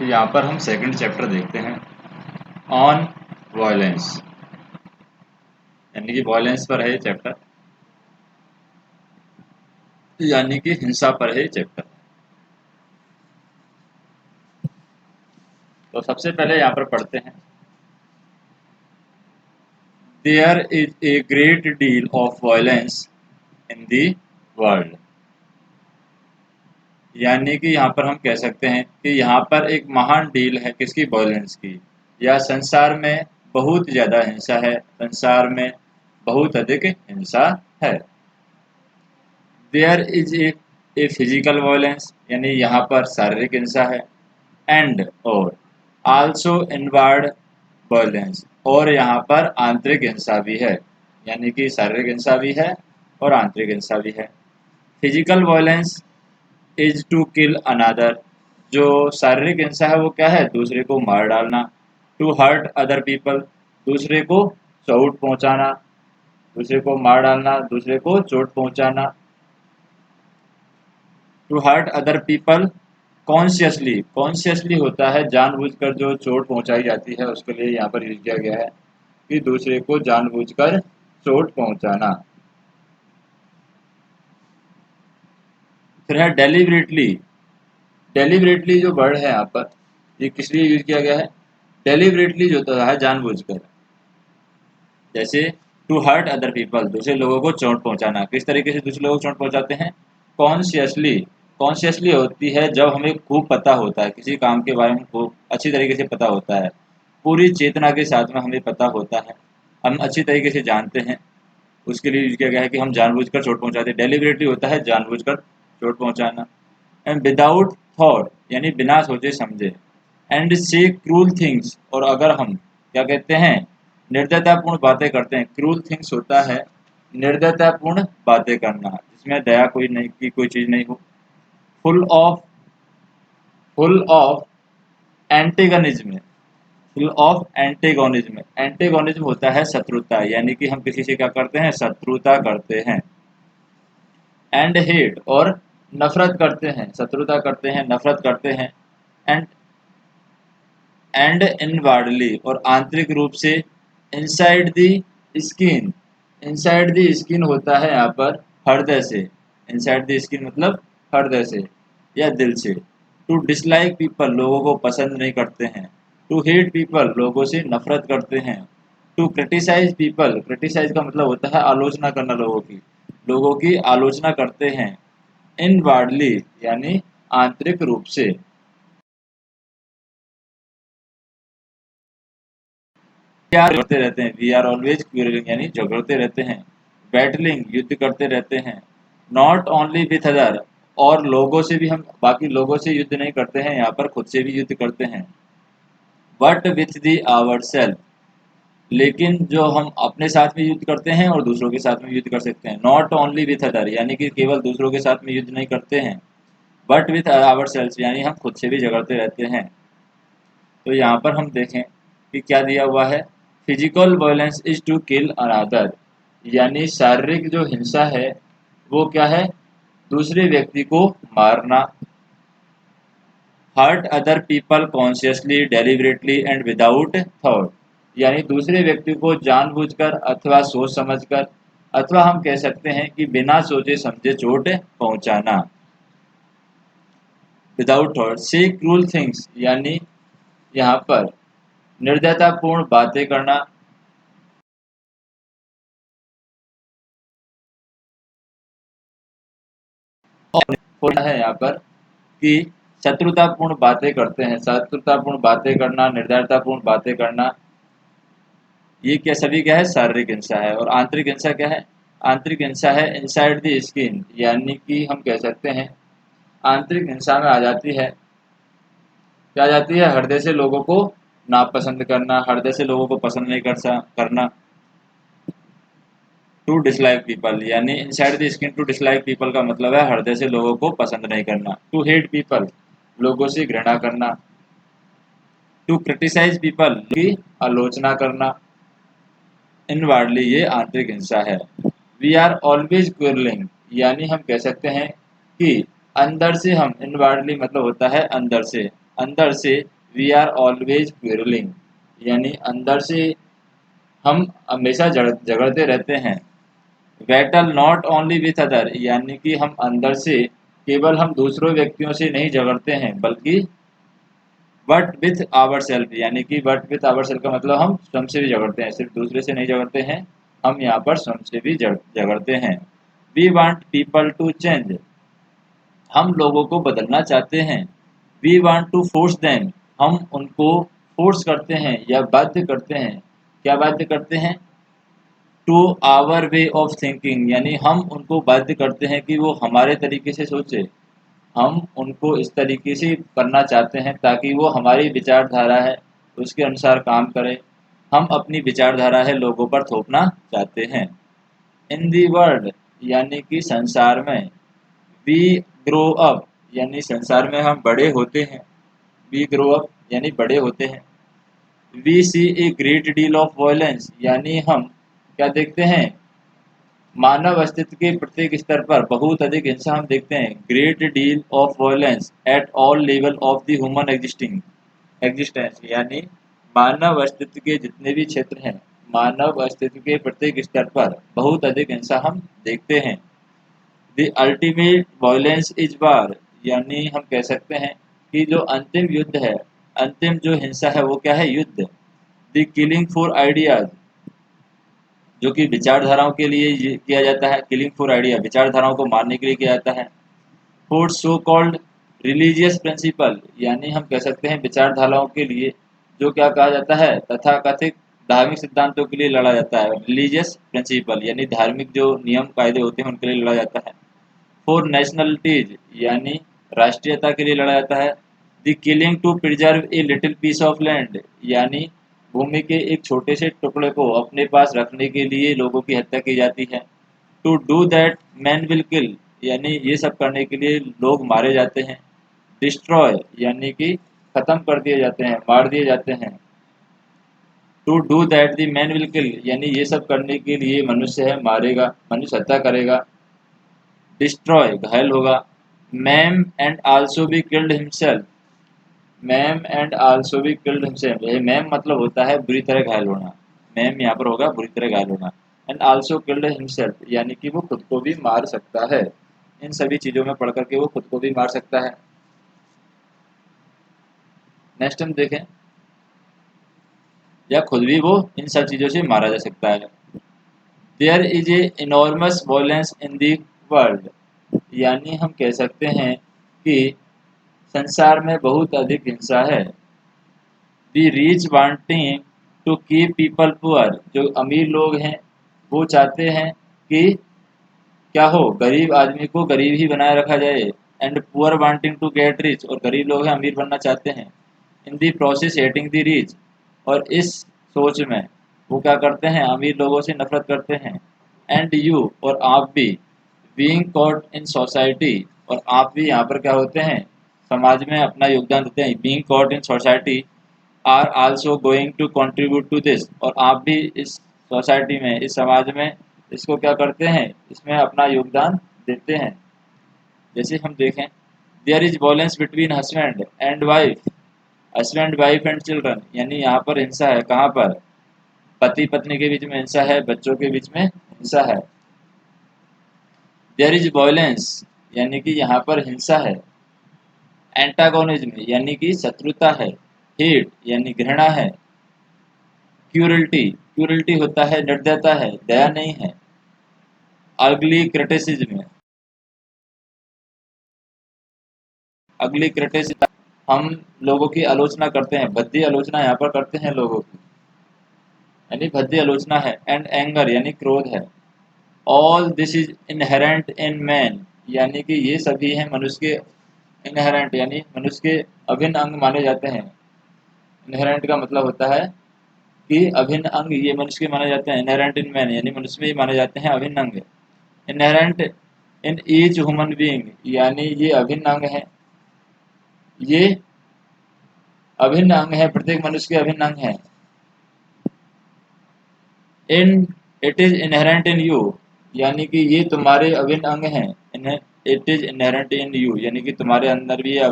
तो यहाँ पर हम सेकंड चैप्टर देखते हैं ऑन वायलेंस, यानी कि वायलेंस पर है ये चैप्टर, यानी कि हिंसा पर है ये चैप्टर। तो सबसे पहले यहाँ पर पढ़ते हैं, there is a great deal of violence in the world, यानी कि यहाँ पर हम कह सकते हैं कि यहाँ पर एक महान डील है किसकी, वायलेंस की, या संसार में बहुत ज़्यादा हिंसा है, संसार में बहुत अधिक हिंसा है। There is a physical violence, यानी यहाँ पर शारीरिक हिंसा है, एंड और आल्सो इनवर्ड वायलेंस, और यहाँ पर आंतरिक हिंसा भी है, यानी कि शारीरिक हिंसा भी है और आंतरिक हिंसा भी है। Physical violence is to kill another, जो शारीरिक हिंसा है वो क्या है, दूसरे को मार डालना। टू हर्ट अदर पीपल, दूसरे को चोट पहुंचाना, दूसरे को मार डालना, दूसरे को चोट पहुंचाना। To hurt other people consciously, consciously होता है जानबूझकर जो चोट पहुंचाई जाती है, उसके लिए यहाँ पर यूज किया गया है कि दूसरे को जानबूझकर चोट पहुंचाना। फिर है डेलिबरेटली, डेलिबरेटली जो वर्ड है यहाँ पर, ये किस लिए यूज किया गया है, डेलिबरेटली जो होता है जानबूझकर, जैसे टू हर्ट अदर पीपल, दूसरे लोगों को चोट पहुंचाना। किस तरीके से दूसरे लोगों को चोट पहुंचाते हैं, कॉन्शियसली, कॉन्शियसली होती है जब हमें खूब पता होता है, किसी काम के बारे में खूब अच्छी तरीके से पता होता है, पूरी चेतना के साथ में हमें पता होता है, हम अच्छी तरीके से जानते हैं, उसके लिए यूज किया गया है कि हम जानबूझकर चोट पहुंचाते हैं। डेलिबरेटली होता है जानबूझकर चोट पहुंचाना। एंड विदाउट थॉट, यानी बिना सोचे समझे। एंड से क्रूल थिंग्स, और अगर हम क्या कहते हैं, निर्दयतापूर्ण बातें करते हैं। क्रूल थिंग्स होता है निर्दयतापूर्ण बातें करना, जिसमें दया कोई नहीं की कोई चीज नहीं हो। Full of antagonism, full of antagonism, antagonism होता है शत्रुता, यानी कि हम किसी से क्या करते हैं, शत्रुता करते हैं। एंड हेट, और नफरत करते हैं, शत्रुता करते हैं, नफरत करते हैं। एंड इनवार्डली, और आंतरिक रूप से। Inside the skin, inside the skin होता है यहाँ पर हृदय से, इनसाइड दी स्किन मतलब हृदय से या दिल से। टू डिसलाइक पीपल, लोगों को पसंद नहीं करते हैं। टू हेट पीपल, लोगों से नफरत करते हैं। टू क्रिटिसाइज पीपल, क्रिटिसाइज का मतलब होता है आलोचना करना, लोगों की आलोचना करते हैं। इनवार्डली, यानी आंतरिक रूप से। झगड़ते रहते हैं, वी आर ऑलवेज क्यूरलिंग, यानी झगड़ते रहते हैं। बैटलिंग, युद्ध करते रहते हैं। नॉट ओनली विथ अदर, और लोगों से भी, हम बाकी लोगों से युद्ध नहीं करते हैं, यहाँ पर खुद से भी युद्ध करते हैं। But with the our self, लेकिन जो हम अपने साथ में युद्ध करते हैं और दूसरों के साथ में युद्ध कर सकते हैं। नॉट ओनली विथ अदर, यानी कि केवल दूसरों के साथ में युद्ध नहीं करते हैं। बट विथ आवर सेल्फ, यानी हम खुद से भी झगड़ते रहते हैं। तो यहाँ पर हम देखें कि क्या दिया हुआ है, physical violence is to kill another, यानी शारीरिक जो हिंसा है वो क्या है, दूसरे व्यक्ति को मारना। Hurt other people consciously, deliberately and without thought, यानी दूसरे व्यक्ति को जानबूझकर अथवा सोच समझकर, अथवा हम कह सकते हैं कि बिना सोचे समझे चोट पहुंचाना। Without thought. से क्रूल थिंग्स, यानी यहाँ पर निर्दयतापूर्ण बातें करना। और होना है यहाँ पर कि शत्रुतापूर्ण बातें करते हैं, शत्रुतापूर्ण बातें करना, निर्दयतापूर्ण बातें करना, ये क्या सभी क्या है, शारीरिक हिंसा है। और आंतरिक हिंसा क्या है, आंतरिक हिंसा है इनसाइड द स्किन, यानी कि हम कह सकते हैं आंतरिक हिंसा में आ जाती है, क्या आ जाती है, हृदय से लोगों को नापसंद करना, हृदय से लोगों को पसंद नहीं करना। टू डिसलाइक पीपल, यानी inside the skin to dislike people का मतलब है हृदय से लोगों को पसंद नहीं करना। टू हेट पीपल, लोगों से घृणा करना। टू क्रिटिसाइज पीपल, की आलोचना करना। इनवार्डली, ये आंतरिक हिंसा है। वी आर ऑलवेज क्विरलिंग, यानी हम कह सकते हैं कि अंदर से हम, इनवार्डली मतलब होता है अंदर से, अंदर से वी आर ऑलवेज क्वेरलिंग, यानी अंदर से हम हमेशा झगड़ते रहते हैं। Battle not only with other, यानी कि हम अंदर से केवल हम दूसरों व्यक्तियों से नहीं झगड़ते हैं, बल्कि बट विथ आवर सेल्फ, यानी कि बट विथ आवर सेल्फ का मतलब हम स्वयं से भी झगड़ते हैं, सिर्फ दूसरे से नहीं झगड़ते हैं, हम यहाँ पर स्वयं से भी झगड़ते हैं। We want people to change, हम लोगों को बदलना चाहते हैं। We want to force them, हम उनको फोर्स करते हैं या बाध्य करते हैं। क्या बाध्य करते हैं? To our way of thinking, यानी हम उनको बाध्य करते हैं कि वो हमारे तरीके से सोचे, हम उनको इस तरीके से करना चाहते हैं ताकि वो हमारी विचारधारा है उसके अनुसार काम करें। हम अपनी विचारधारा है लोगों पर थोपना चाहते हैं। इन दी वर्ल्ड, यानी कि संसार में। वी ग्रो अप, यानी संसार में हम बड़े होते हैं। वी ग्रो अप यानी बड़े होते हैं। We see a great deal of violence, यानी हम क्या देखते हैं? मानव अस्तित्व के प्रत्येक स्तर पर बहुत अधिक हिंसा हम देखते हैं। Great deal of violence at all level of the human existence, यानी मानव अस्तित्व के जितने भी क्षेत्र हैं, मानव अस्तित्व के प्रत्येक स्तर पर बहुत अधिक हिंसा हम देखते हैं। द अल्टीमेट वायलेंस इज वार, यानी हम कह सकते हैं कि जो अंतिम युद्ध है, अंतिम जो हिंसा है वो क्या है? युद्ध। द किलिंग फॉर आइडियाज, जो कि विचारधाराओं के लिए ये किया जाता है। किलिंग फॉर आइडिया, विचारधाराओं को मारने के लिए किया जाता है। For so called religious principle, यानी हम कह सकते हैं विचारधाराओं के लिए जो क्या कहा जाता है? तथाकथित धार्मिक सिद्धांतों के लिए लड़ा जाता है। रिलीजियस प्रिंसिपल यानी धार्मिक जो नियम कायदे होते हैं उनके लिए लड़ा जाता है। फॉर नेशनलिटीज, यानी राष्ट्रीयता के लिए लड़ा जाता है। The killing to preserve a little piece of land, यानी भूमि के एक छोटे से टुकड़े को अपने पास रखने के लिए लोगों की हत्या की जाती है। To do that man will kill, यानी ये सब करने के लिए लोग मारे जाते हैं। डिस्ट्रॉय, यानी कि खत्म कर दिए जाते हैं, मार दिए जाते हैं। To do that the man will kill, यानी ये सब करने के लिए मनुष्य है मारेगा, मनुष्य हत्या करेगा। डिस्ट्रॉय घायल होगा। Ma'am and also be killed himself, ma'am and also be killed himself, ये मैम मतलब होता है बुरी तरह घायल होना, मैम यहाँ पर होगा बुरी तरह घायल होना। एंड आल्सो किल्ड हिमसेल्फ, यानी कि वो खुद को भी मार सकता है। इन सभी चीज़ों में पढ़ करके वो खुद को भी मार सकता है। नेक्स्ट हम देखें, या खुद भी वो इन सब चीज़ों से मारा जा सकता है। There is a enormous violence in the world, यानी हम कह सकते हैं कि संसार में बहुत अधिक हिंसा है। The rich wanting to keep people poor, जो अमीर लोग हैं वो चाहते हैं कि क्या हो? गरीब आदमी को गरीब ही बनाए रखा जाए। And poor wanting to get rich, और गरीब लोग हैं अमीर बनना चाहते हैं। In the process hating the rich, और इस सोच में वो क्या करते हैं? अमीर लोगों से नफरत करते हैं। एंड यू, और आप भी, बीइंग कॉट इन सोसाइटी, और आप भी यहाँ पर क्या होते हैं? समाज में अपना योगदान देते हैं। Being caught in society are also going to contribute to this, और आप भी इस सोसाइटी में, इस समाज में इसको क्या करते हैं? इसमें अपना योगदान देते हैं। जैसे हम देखें, there is violence between husband and wife, husband wife and children, यानी यहाँ पर हिंसा है। कहाँ पर? पति पत्नी के बीच में हिंसा है, बच्चों के बीच में हिंसा है। देयर इज वॉयलेंस, यानी कि यहाँ पर हिंसा है। एंटागोनिज्म, यानी कि शत्रुता है। हेट, यानी घृणा है। क्यूरल्टी, क्यूरल्टी होता है निर्दयता है, दया नहीं है। अगली क्रिटिसिज्म, अगली क्रिटिसिज्म, हम लोगों की आलोचना करते हैं, भद्दी आलोचना यहाँ पर करते हैं लोगों की, यानी भद्दी आलोचना है। एंड एंगर, यानी क्रोध है। All this is inherent in man, यानी कि ये सभी हैं मनुष्य के इनहेरेंट, यानी मनुष्य के अभिन्न अंग माने जाते हैं। इनहेरेंट का मतलब होता है कि अभिन्न अंग, ये मनुष्य के माने जाते हैं। इनहेरेंट इन मैन, यानी मनुष्य में ही माने जाते हैं अभिन्न अंग। Inherent in each human being, यानी ये अभिन्न अंग है, ये अभिन्न अंग है, प्रत्येक मनुष्य के अभिन्न अंग है। In it is inherent in you, यानी कि ये तुम्हारे अभिन्न अंग हैं। It is inherent in you, यानी कि तुम्हारे अंदर भी ये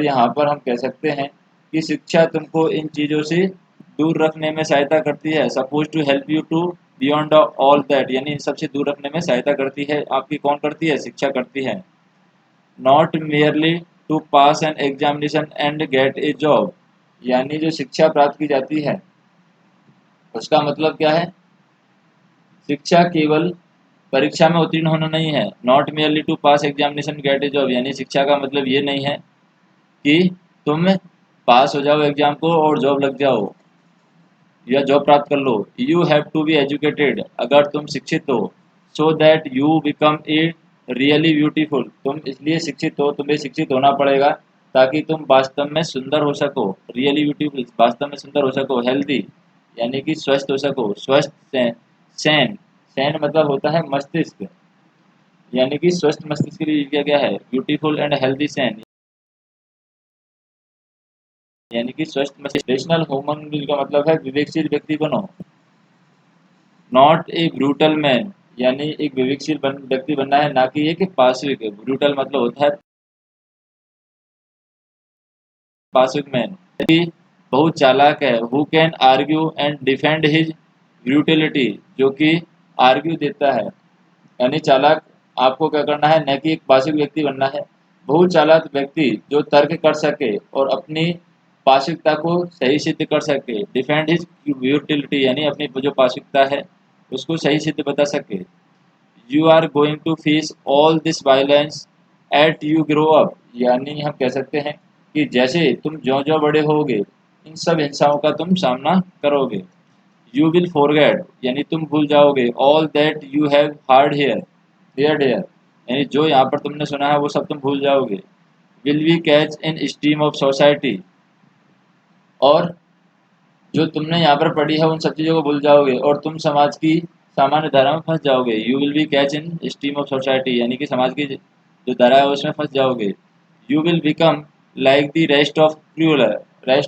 और यहाँ पर हम कह सकते हैं कि शिक्षा तुमको इन चीज़ों से दूर रखने में सहायता करती है। Suppose to help you to beyond all that, यानी इन सबसे दूर रखने में सहायता करती है। आपकी कौन करती है? शिक्षा करती है। Not merely to pass an examination and get a job, यानी जो शिक्षा प्राप्त की जाती है उसका मतलब क्या है? शिक्षा केवल परीक्षा में उत्तीर्ण होना नहीं है। Not merely to pass examination get a job, यानी शिक्षा का मतलब ये नहीं है कि तुम पास हो जाओ एग्जाम को और जॉब लग जाओ या जॉब प्राप्त कर लो। You have to be educated, अगर तुम शिक्षित हो, so that you become a really beautiful, तुम इसलिए शिक्षित हो, तुम्हें शिक्षित होना पड़ेगा ताकि तुम वास्तव में सुंदर हो सको। रियली ब्यूटीफुल, वास्तव में सुंदर हो सको। हेल्दी, यानी कि स्वस्थ हो सको। स्वस्थ सैन, सैन मतलब होता है मस्तिष्क, यानी कि स्वस्थ मस्तिष्क के लिए किया गया है। ब्यूटीफुल एंड हेल्दी सैन, यानी कि स्वस्थ मस्तिष्क। रेशनल ह्यूमन का मतलब है विवेकशील व्यक्ति बनो। नॉट ए ब्रूटल मैन, यानी एक विवेकशील व्यक्ति बनना है, ना कि एक पाशविक। ब्रूटल मतलब होता है पाशविक मैन। बहुत चालाक है। Who can argue and defend his brutality, जो कि आर्ग्यू देता है, यानी चालाक आपको क्या करना है, न कि एक पाशविक व्यक्ति बनना है। बहुत चालाक व्यक्ति जो तर्क कर सके और अपनी पाशविकता को सही सिद्ध कर सके। डिफेंड हिज ब्यूटिलिटी, यानी अपनी जो पाशविकता है उसको सही सिद्ध बता सके। You are going to face all this violence at you grow up, यानी हम कह सकते हैं कि जैसे तुम ज्यो ज्यो बड़े होगे इन सब हिंसाओं का तुम सामना करोगे। यू विल फॉरगेट, यानी तुम भूल जाओगे। All that you have heard here, यानी जो यहाँ पर तुमने सुना है वो सब तुम भूल जाओगे। Will we catch in stream of society, और जो तुमने यहाँ पर पढ़ी है उन सब चीज़ों को भूल जाओगे और तुम समाज की सामान्य धारा में फंस जाओगे। You will be catch in stream of society, यानी कि समाज की जो धारा है उसमें फंस जाओगे। You will become like the rest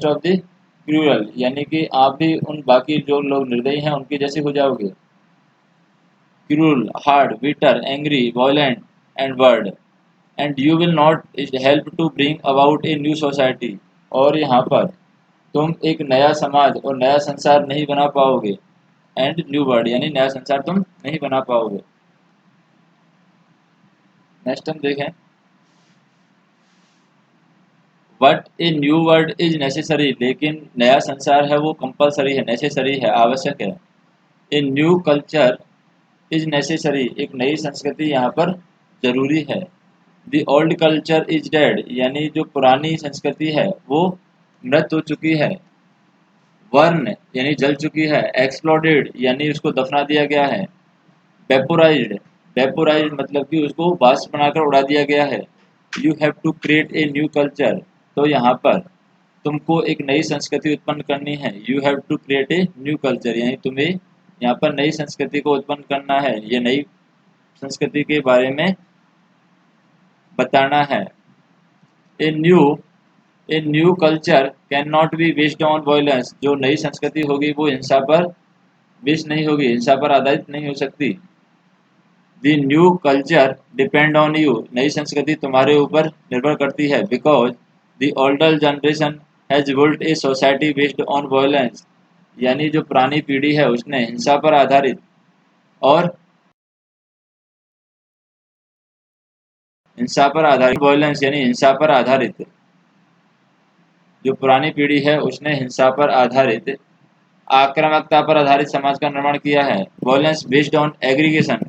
of the cruel, यानी कि आप भी उन बाकी जो लोग निर्दयी हैं उनके जैसे हो जाओगे। Cruel, hard, bitter, angry, violent and word, and you will not help to bring about a new society, और यहाँ पर तुम एक नया समाज और नया संसार नहीं बना पाओगे। एंड न्यू वर्ल्ड, यानी नया संसार तुम नहीं बना पाओगे। नेक्स्ट हम देखें, but a new world is necessary, लेकिन नया संसार है वो कंपलसरी है, नेसेसरी है, आवश्यक है। ए न्यू कल्चर इज नेसेसरी, एक नई संस्कृति यहाँ पर जरूरी है। The old culture is dead, यानी जो पुरानी संस्कृति है वो मृत हो चुकी है। वर्न, यानी जल चुकी है। एक्सप्लोडेड, यानी उसको दफना दिया गया है। वेपोराइज्ड, वेपोराइज्ड मतलब कि उसको वाष्प बनाकर उड़ा दिया गया है। You have to create a new culture, तो यहाँ पर तुमको एक नई संस्कृति उत्पन्न करनी है। You have to create a new culture, यानी तुम्हें यहाँ पर नई संस्कृति को उत्पन्न करना है, ये नई संस्कृति के बारे में बताना है। A new A new culture can not be based on violence, जो नई संस्कृति होगी वो हिंसा पर बेस्ड नहीं होगी, हिंसा पर आधारित नहीं हो सकती। The new culture depend on you, नई संस्कृति तुम्हारे ऊपर निर्भर करती है। Because the older generation has built a society based on violence, यानी जो पुरानी पीढ़ी है उसने हिंसा पर आधारित और वायलेंस, यानी हिंसा पर आधारित, जो पुरानी पीढ़ी है उसने हिंसा पर आधारित, आक्रामकता पर आधारित समाज का निर्माण किया है। Violence based on aggregation,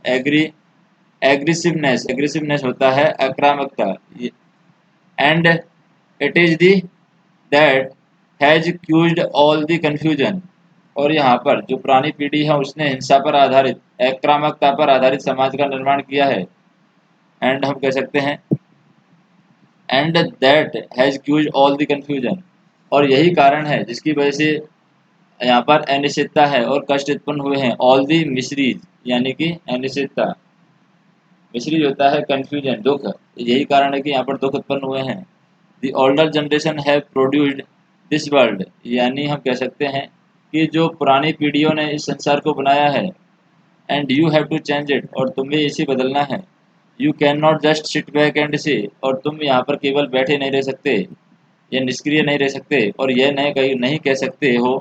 aggressiveness, aggressiveness होता है आक्रामकता। And it is the that has caused all the confusion, और यहाँ पर जो पुरानी पीढ़ी है उसने हिंसा पर आधारित, आक्रामकता पर आधारित समाज का निर्माण किया है। एंड हम कह सकते हैं and that has caused all the confusion, और यही कारण है जिसकी वजह से यहाँ पर अनिश्चितता है और कष्ट उत्पन्न हुए हैं। ऑल दी मिसरीज, यानी कि अनिश्चितता, मिसरीज होता है कंफ्यूजन, दुख, यही कारण है कि यहाँ पर दुख उत्पन्न हुए हैं। The older generation have produced this world, यानी हम कह सकते हैं कि जो पुरानी पीढ़ियों ने इस संसार को बनाया है। And you have to change it, और तुम्हें इसे बदलना है। You can not just sit back and say, और तुम यहाँ पर केवल बैठे नहीं रह सकते। ये निष्क्रिय नहीं रह सकते और यह नहीं कह सकते हो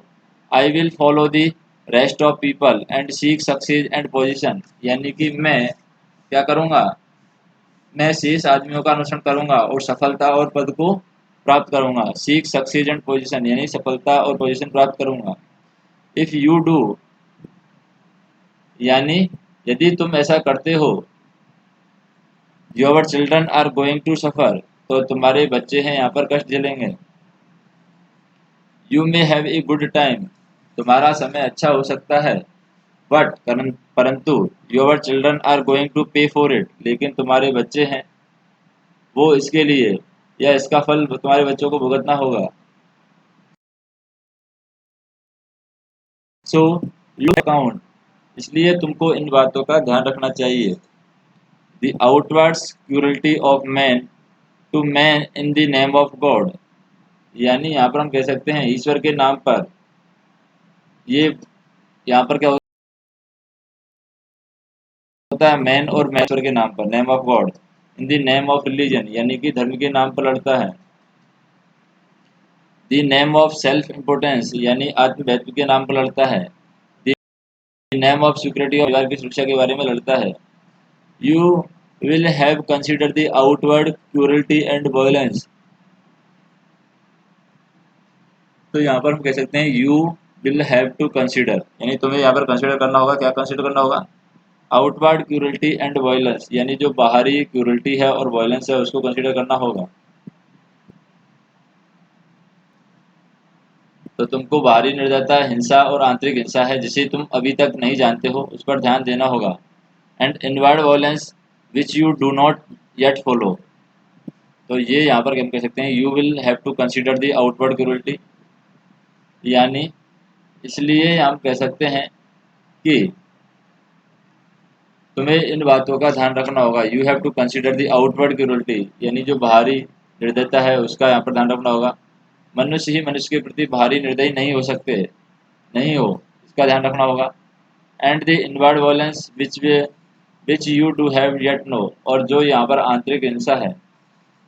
I will follow the rest of people and seek success and position, यानी कि मैं क्या करूँगा, मैं शेष आदमियों का अनुसरण करूँगा और सफलता और पद को प्राप्त करूँगा। सीक सक्सेस एंड पोजीशन यानी सफलता और पोजीशन प्राप्त करूँगा। इफ़ यू डू यानी यदि तुम ऐसा करते हो, your children are going to suffer तो तुम्हारे बच्चे हैं यहाँ पर कष्ट झेलेंगे। You may have a good time तुम्हारा समय अच्छा हो सकता है, बट परंतु your children are going to pay for it लेकिन तुम्हारे बच्चे हैं वो इसके लिए या इसका फल तुम्हारे बच्चों को भुगतना होगा। सो यू अकाउंट इसलिए तुमको इन बातों का ध्यान रखना चाहिए। The outwards cruelty of man to man in the name of God, यानी यहाँ पर हम कह सकते हैं ईश्वर के नाम पर ये यहाँ पर क्या होता है, मैन और मैन ईश्वर के नाम पर name of God, in the name of religion यानी कि धर्म के नाम पर लड़ता है। The name of self importance यानी आत्म महत्व के नाम पर लड़ता है। द नेम ऑफ सिक्योरिटी और परिवार की सुरक्षा के बारे में लड़ता है। You will have consider the outward cruelty and violence, तो यहाँ पर हम कह सकते हैं you will have to consider यानी तुम्हें यहाँ पर कंसिडर करना होगा। क्या कंसिडर करना होगा? आउटवर्ड क्रूरल्टी एंड वायलेंस यानी जो बाहरी क्रूरल्टी है और वायलेंस है उसको कंसिडर करना होगा। तो तुमको बाहरी निर्दयता, हिंसा और आंतरिक हिंसा है जिसे तुम अभी तक नहीं जानते हो उस पर ध्यान देना होगा। And inward violence which you do not yet follow, तो ये यहाँ पर हम कह सकते हैं you will have to consider the outward cruelty, यानी इसलिए हम कह सकते हैं कि तुम्हें इन बातों का ध्यान रखना होगा। You have to consider the outward cruelty यानी जो बाहरी निर्दयता है उसका यहाँ पर ध्यान रखना होगा। मनुष्य ही मनुष्य के प्रति बाहरी निर्दयी नहीं हो सकते, नहीं हो, इसका ध्यान रखना होगा। And the inward violence which you do have yet know, और जो यहाँ पर आंतरिक हिंसा है,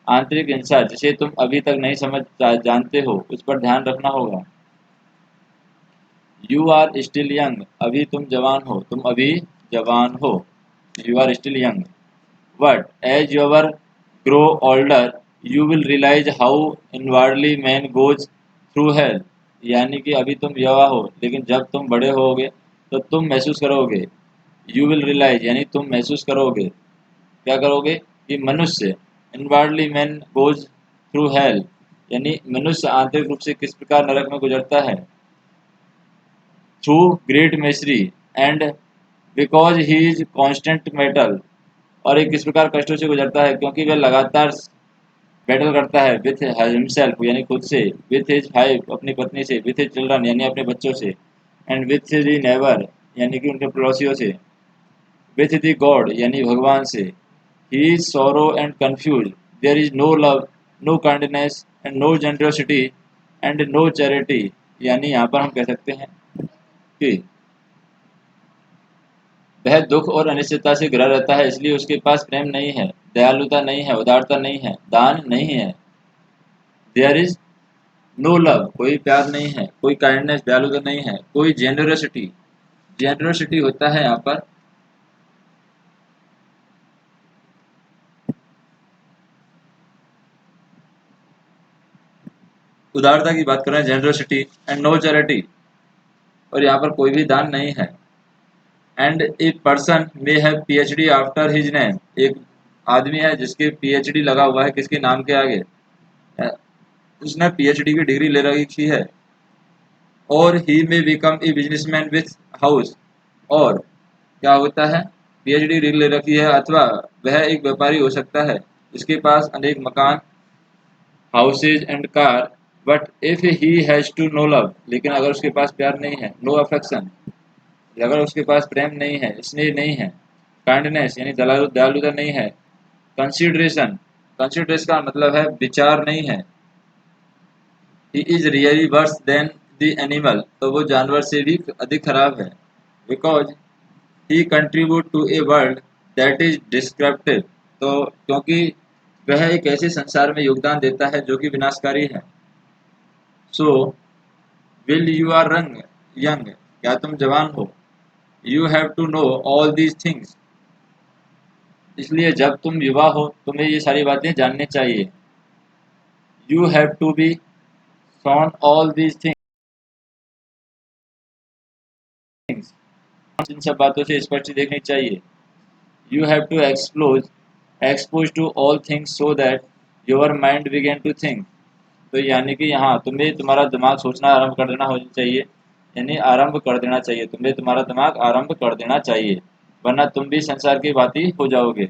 आंतरिक हिंसा जिसे तुम अभी तक नहीं जानते हो उस पर ध्यान रखना होगा। यू आर स्टिल यंग अभी तुम जवान हो, तुम अभी जवान हो, you are still young. But as your grow older you will realise how inwardly man goes through hell, यानी कि अभी तुम युवा हो लेकिन जब तुम बड़े होगे तो तुम महसूस करोगे। यू विल रियलाइज यानी तुम महसूस करोगे, क्या करोगे कि मनुष्य inwardly man goes through hell यानी मनुष्य आंतरिक रूप से किस प्रकार नरक में गुजरता है। Through great misery and because he is constant metal, और एक किस प्रकार कष्टों से गुजरता है क्योंकि वह लगातार बैटल करता है विथ हिमसेल्फ यानी खुद से, विथ हिज वाइफ अपनी पत्नी से, विथ हिज चिल्ड्रन यानी अपने बच्चों से, एंड विथ हिज नेबर यानी कि उनके पड़ोसियों से, विथ द गॉड यानी भगवान से। He is sorrow and confuse there is no love no kindness and no generosity and no charity, यानी यहाँ पर हम कह सकते हैं कि वह दुख और अनिश्चितता से घिरा रहता है इसलिए उसके पास प्रेम नहीं है, दयालुता नहीं है, उदारता नहीं है, दान नहीं है। देयर इज नो लव कोई प्यार नहीं है, कोई काइंडनेस दयालुता नहीं है, कोई जेनरसिटी, जेनरसिटी होता है यहाँ पर उदारता की बात कर रहे हैं, जेनरसिटी एंड नो चैरिटी, और यहाँ पर कोई भी दान नहीं है। And a person may have PhD after his name, एक आदमी है जिसके पीएचडी लगा हुआ है किसके नाम के आगे, उसने पीएचडी की डिग्री ले रखी है। और he may become a businessman with house, और क्या होता है पीएचडी डिग्री ले रखी है अथवा वह एक व्यापारी हो सकता है जिसके पास अनेक मकान, houses and car, but if he has to know love, लेकिन अगर उसके पास प्यार नहीं है, नो अफेक्शन अगर उसके पास प्रेम नहीं है, स्नेह नहीं है, काइंडनेस यानी दयालुता नहीं है, कंसिडरेशन, कंसिडरेशन का मतलब है विचार नहीं है, he is really worse than the animal, तो वो जानवर से भी अधिक खराब है। Because he contribute to a world that is destructive, तो क्योंकि वह एक ऐसे संसार में योगदान देता है जो कि विनाशकारी है। So while you are young, क्या तुम जवान हो? You have to know all these things, इसलिए जब तुम युवा हो तुम्हें ये सारी बातें जाननी चाहिए। You have to be shown all these things, इन सब बातों से स्पष्ट देखनी चाहिए। You have to expose to all things so that your mind begin to think. तो यानी कि यहाँ तुम्हें तुम्हारा दिमाग सोचना आरंभ कर देना हो चाहिए, यानी आरंभ कर देना चाहिए, तुम्हें तुम्हारा दिमाग आरंभ कर देना चाहिए, वरना तुम भी संसार की भांति हो जाओगे।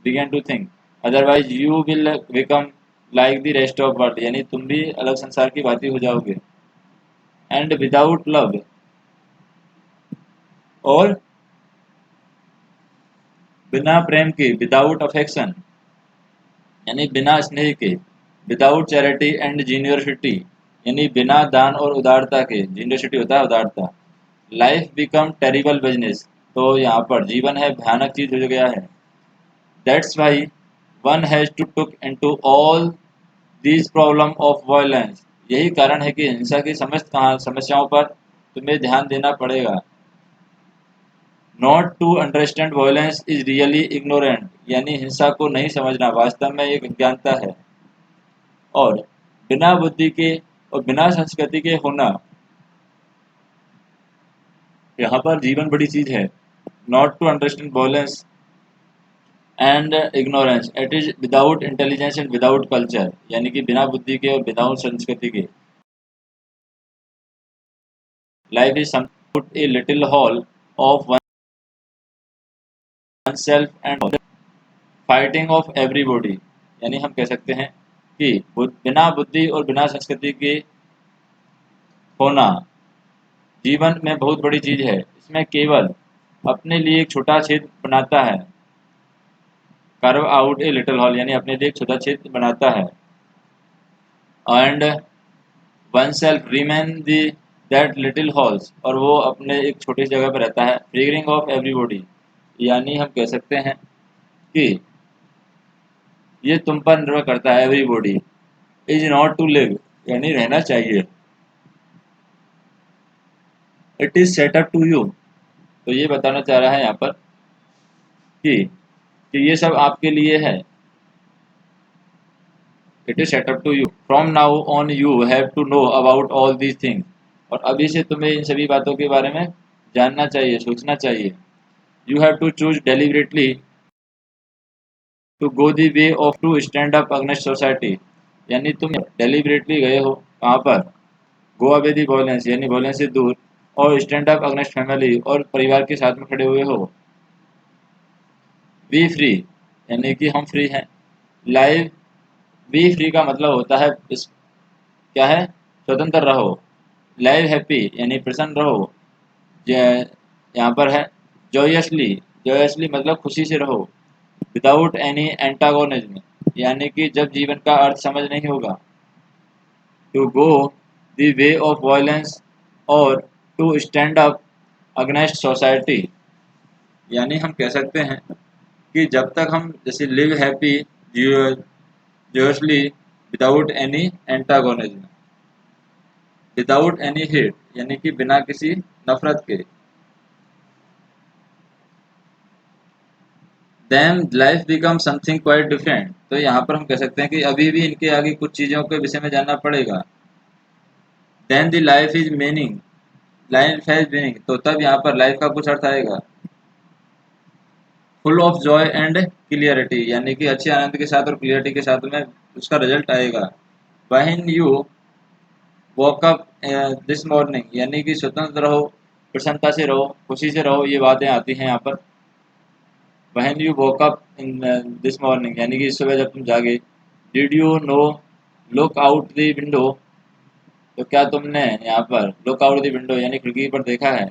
Begin to think, otherwise you will become like the rest of world, यानी तुम भी अलग संसार की भांति हो जाओगे। एंड विदाउट लव, और बिना प्रेम के, विदाउट अफेक्शन यानी बिना स्नेह के, विदाउट चैरिटी एंड जीनियसिटी यानी बिना दान और उदारता के, जीनियसिटी होता है उदारता, लाइफ बिकम टेरिबल बिजनेस, तो यहाँ पर जीवन है भयानक चीज हो गया है। That's why one has to took into all these problem of violence, यही कारण है कि हिंसा की समस्त समस्याओं पर तुम्हें ध्यान देना पड़ेगा। Not to understand violence is really ignorant, यानी हिंसा को नहीं समझना वास्तव में एक अज्ञानता है। और बिना बुद्धि के और बिना संस्कृति के होना, यहाँ पर जीवन बड़ी चीज है। Not to understand violence and ignorance, it is without intelligence and without culture, यानी कि बिना बुद्धि के और विदाउट संस्कृति के। Life is something a little whole of one self and fighting of everybody, यानी हम कह सकते हैं कि बिना बुद्धि और बिना संस्कृति के होना जीवन में बहुत बड़ी चीज है। इसमें केवल अपने लिए एक छोटा क्षेत्र बनाता है, कार्व आउट ए लिटिल हॉल, यानी अपने लिए एक छोटा क्षेत्र बनाता है। And one self remain the that little halls, और वो अपने एक छोटी जगह पर रहता है। फिगरिंग ऑफ एवरीबॉडी, यानी हम कह सकते हैं कि ये तुम पर निर्भर करता है। Everybody is not to live, यानी रहना चाहिए। It is set up to you, तो ये बताना चाह रहा है यहाँ पर कि ये सब आपके लिए है। It is set up to you, from now on you have to know about all these things, और अभी से तुम्हें इन सभी बातों के बारे में जानना चाहिए, सोचना चाहिए। You have to choose deliberately to go the way of to stand up against society, यानी तुम डेलिबरेटली गए हो कहाँ पर, गो अवे दी वॉयलेंस यानी वॉयलेंस से दूर, और स्टैंड अप अगेंस्ट फैमिली और परिवार के साथ में खड़े हुए हो। बी फ्री, यानी कि हम फ्री हैं। लाइव, बी फ्री का मतलब होता है इस क्या है, स्वतंत्र रहो। लाइव हैप्पी यानी प्रसन्न रहो। यहाँ पर है जॉयसली, जॉयसली मतलब खुशी से रहो। विदाउट एनी एंटागोनिज्म, यानी कि जब जीवन का अर्थ समझ नहीं होगा। To go the way of violence और to stand up against society, यानी हम कह सकते हैं कि जब तक हम जैसे live happy joyously without any antagonism, without any hate यानी कि बिना किसी नफरत के, then life become something quite different, तो यहाँ पर हम कह सकते हैं कि अभी भी इनके आगे कुछ चीज़ों के विषय में जानना पड़ेगा। Then the life is meaning, life has meaning, तो तब यहाँ पर लाइफ का कुछ अर्थ आएगा। Full of joy and clarity, यानी कि अच्छे आनंद के साथ और क्लियरिटी के साथ में उसका रिजल्ट आएगा। When you walk up this morning, यानी कि स्वतंत्र रहो, प्रसन्नता से रहो, खुशी से रहो, ये बातें आती हैं यहाँ पर। When you walk up in this morning, यानी कि इस सुबह जब तुम जागे। Did you know look out the window, तो क्या तुमने यहाँ पर लुक आउट द विंडो यानी खिड़की पर देखा है।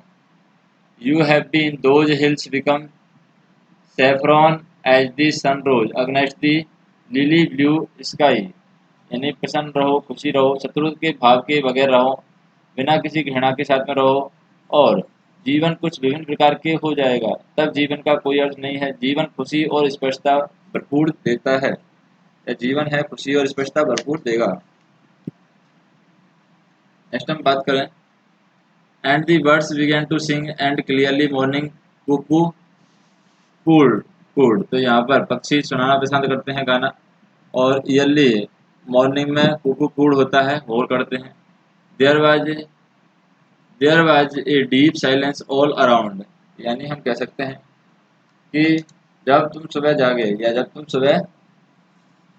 You have been those hills become saffron as the sun rose against the lily blue sky, यानी प्रसन्न रहो, खुशी रहो, शत्रु के भाव के बगैर रहो, बिना किसी घृणा के साथ में रहो, और जीवन कुछ विभिन्न प्रकार के हो जाएगा। तब जीवन का कोई अर्थ नहीं है। जीवन खुशी और स्पष्टता भरपूर देता है, या जीवन है खुशी और स्पष्टता भरपूर देगा। नेक्स्ट हम बात करें, and the birds begin to sing and clearly morning cuckoo कूड कूड। तो यहाँ पर पक्षी सुनाना पसंद करते हैं गाना, और ईयरली मॉर्निंग में कुकू कूड होता है, होर करते हैं। There was a deep silence all around. यानी हम कह सकते हैं कि जब तुम सुबह जागे, या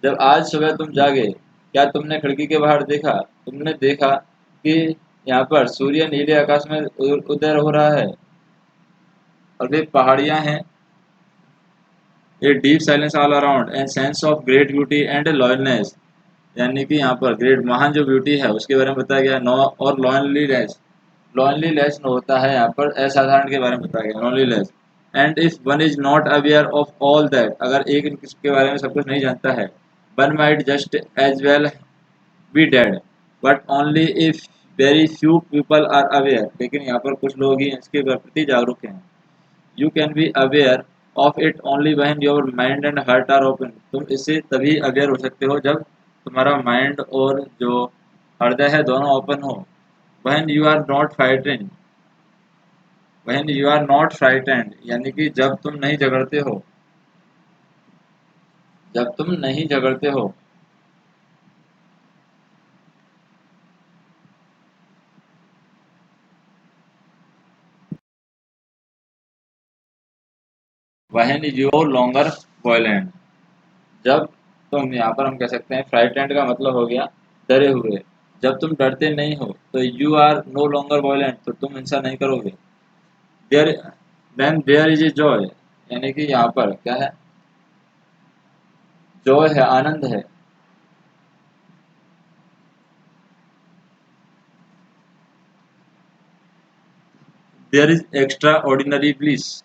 जब आज सुबह तुम जागे, क्या तुमने खिड़की के बाहर देखा? तुमने देखा कि यहाँ पर सूर्य नीले आकाश में उदय हो रहा है, और वे पहाड़ियाँ हैं। A deep silence all around and sense of great beauty and loveliness. यानी कि यहाँ पर ग्रेट महान जो ब्यूटी है उसके बारे में बताया गया। नो और लॉनलीनेस होता है यहाँ पर असाधारण के बारे में बताया गया, loneliness. And if one is not aware of all that, अगर एक इसके बारे में सब कुछ नहीं जानता है, one might just as well be dead, but only if very few people are aware. लेकिन यहाँ पर कुछ लोग ही इसके प्रति जागरूक हैं। You can be aware of it only when your mind and heart are open. तुम इससे तभी अवेयर हो सकते हो जब तुम्हारा माइंड और जो हृदय है दोनों ओपन हो। When you are not frightened, यानी कि जब तुम नहीं झगड़ते हो। व्हेन यू लॉन्गर वॉयलेंट, जब तुम, यहाँ पर हम कह सकते हैं फ्राइटेंड का मतलब हो गया डरे हुए। जब तुम डरते नहीं हो तो you are no longer violent, तो तुम हिंसा नहीं करोगे। There then there is a joy, यानी कि यहाँ पर क्या है, जॉय है, आनंद है। There is extraordinary bliss.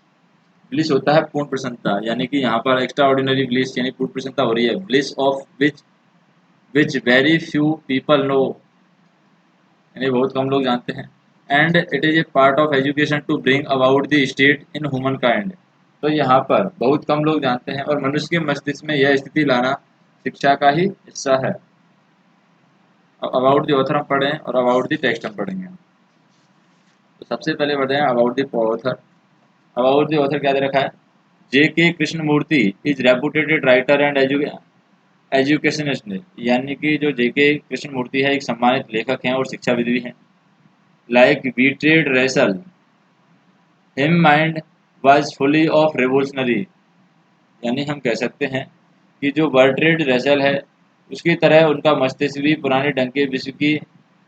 Bliss होता है पूर्ण प्रसन्नता, यानी कि यहाँ पर एक्स्ट्रा ऑर्डिनरी ब्लिस यानी पूर्ण प्रसन्नता हो रही है। Bliss of which very few people know, यानी बहुत कम लोग जानते हैं। And it is a part of education to bring about the state in humankind. तो यहाँ पर बहुत कम लोग जानते हैं, और मनुष्य के मस्तिष्क में यह स्थिति लाना शिक्षा का ही हिस्सा है। अब अबाउट द ऑथर हम पढ़े और अबाउट द टेक्स्ट हम पढ़ेंगे। तो सबसे पहले पढ़ते हैं about the author. About the author क्या दे रखा है? J K Krishnamurti is reputed writer and educationist. यानी कि जो जे के कृष्णमूर्ति है एक सम्मानित लेखक हैं और शिक्षाविद भी हैं। Like Bertrand Russell him mind was fully of revolutionary. यानी हम कह सकते हैं कि जो बर्ट्रेड रसेल है उसकी तरह उनका मस्तिष्क भी पुराने ढंग के विश्व की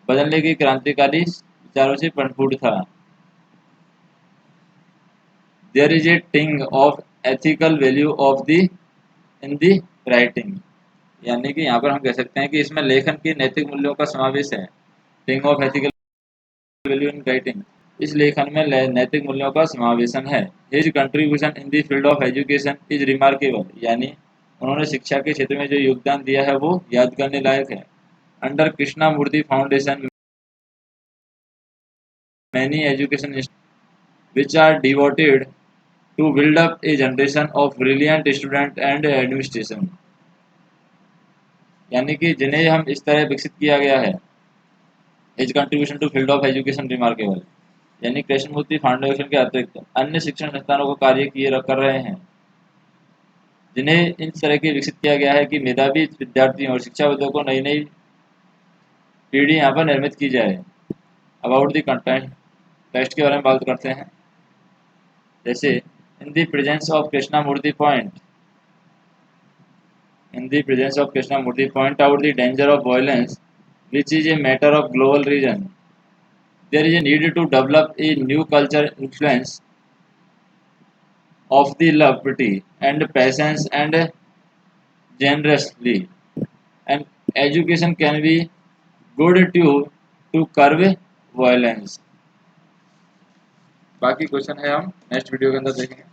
बदलने की क्रांतिकारी विचारों से परिपूर्ण था। देयर इज ए टिंग of ethical value of the in the writing. यानी कि यहाँ पर हम कह सकते हैं कि इसमें लेखन के नैतिक मूल्यों का समावेश है। टिंग of ethical value in writing, इस लेखन में नैतिक मूल्यों का समावेशन है। His contribution in the field of education is remarkable. यानी उन्होंने शिक्षा के क्षेत्र में जो योगदान दिया है वो याद करने लायक है। Under Krishnamurti foundation many education which are devoted to build up a generation of brilliant student and administration। यानी कि जिन्हें हम इस तरह विकसित किया गया है। His contribution to field of education remarkable, यानी कृष्णमूर्ति फाउंडेशन के अतिरिक्त अन्य शिक्षण संस्थानों को कार्य किए कर रहे हैं जिन्हें इस तरह के विकसित किया गया है कि मेधावी विद्यार्थियों और शिक्षाविदों को नई नई पीढ़ी यहाँ पर निर्मित की जाए। अबाउट द कंटेंट, टेक्स्ट के बारे में बात करते हैं। जैसे in the presence of Krishnamurti point point out the danger of violence, which is a matter of global region. There is a need to develop a new culture influence of the love, pity, and patience and generously. And education can be good tool to curb violence। बाकी question है हम next video के अंदर देखेंगे।